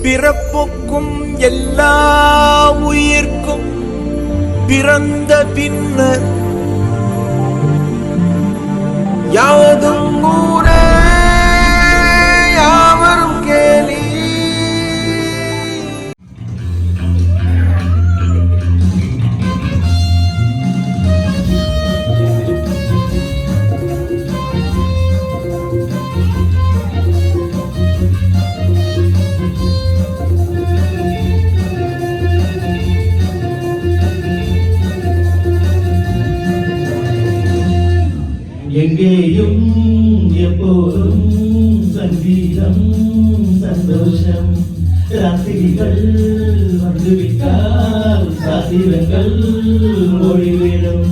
பிறப்புக்கும் எல்லா உயிர்க்கும் பிறந்த பின்னர் யாவதும் ஊரே யாவரும் கேலி. எங்கேயும் எப்போதும் சங்கீதம் சந்தோஷம். ராத்திரிகள் வந்துவிட்டால் சாத்திரங்கள் ஓடிவிடும்.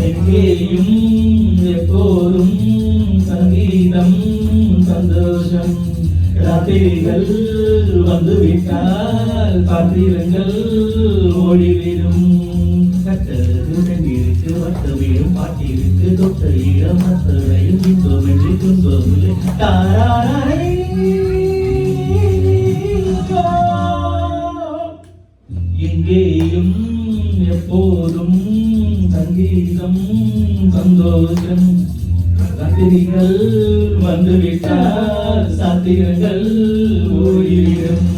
எங்கேயும் எப்போதும் சங்கீதம் சந்தோஷம். ராத்திரிகள் வந்துவிட்டால் பாத்திரங்கள் ஓடிவிடும். கட்டது வட்ட வீடும் பாட்டிற்கு தொட்ட இடம் அத்தனையும் இன்பம் என்று துன்பமில்லை. எங்கேயும் எப்போதும் சங்கீதம் சந்தோஷம். ராத்திரிகள் வந்துவிட்டால் சாத்திரங்கள் ஓடிவிடும்.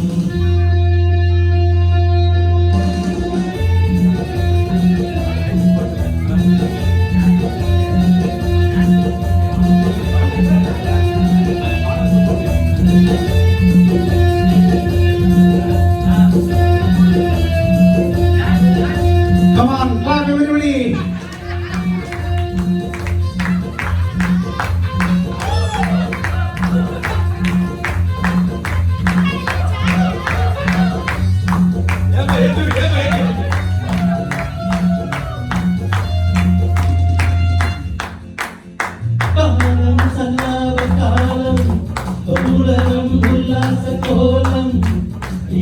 Come on, clap everybody. காலம் சல்லாத காலம் உலகம் உல்லாச கோலம்.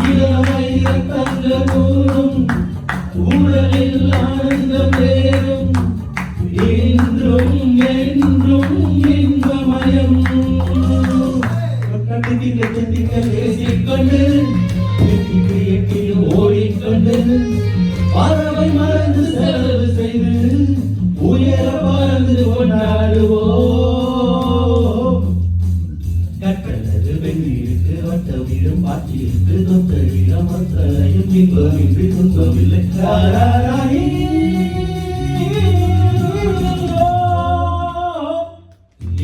இளமை தங்க கூறும் உடலில் ஆனந்தம் வேறும். என்றும் என்றும் இன்பமயம். கட்டிக்க சந்திக்க பேசிக்கொண்டு ஓடிக்கொண்டு பறவை மறந்து செலவு செய்து உயர பறந்து கொண்டாடுவோம். கட்டளது வெண்ணிருக்கு வட்ட வீடும் பாட்டிருக்கு தொத்த வீடம் அத்தனையும் இன்பமின்றி துன்பமில்லை.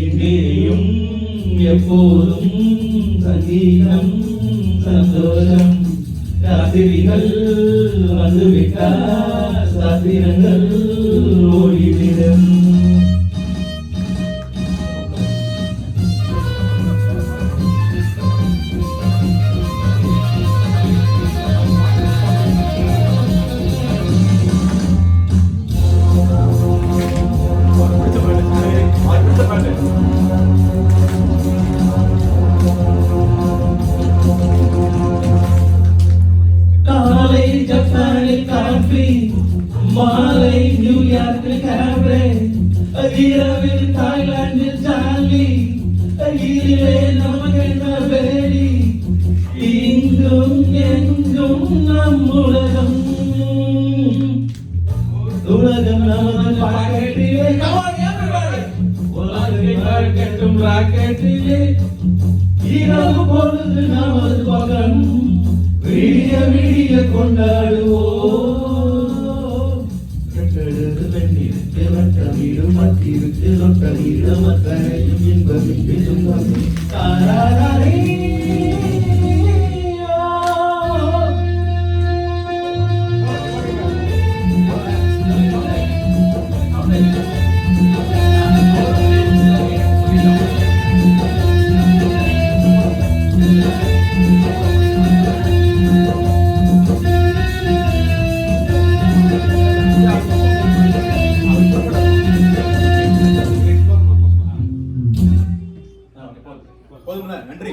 எங்கேயும் எப்போதும் சங்கீதம் சந்தோஷம். ராத்திரிகள் வந்துவிட்டால் சாத்திரங்கள் ஓடிவிடும். காலை ஜப்பானில் காஃபி, மாலை நியூயார்க்கில் கேப்ரே, இரவில் தாய்லாந்தில் ஜாலி. இதிலே நமக்கென்ன வேலி? இங்கும் எங்கும் நம் உலகம். உலகம் நமது பாக்கெட்டிலே. உலகை பார்க்கட்டும் ராக்கெட்டிலே. இரவு பொழுது நமது பகம். விடிய விடிய கொண்டாடுவோம். கட்டெழுது வெண்ணிருக்கு வட்ட வீடும் மத்திருக்கு தொட்ட வீடும் அத்தனையும் இன்பமின்றி துன்பமில்லை. தாராரே போதும்ல, நன்றி.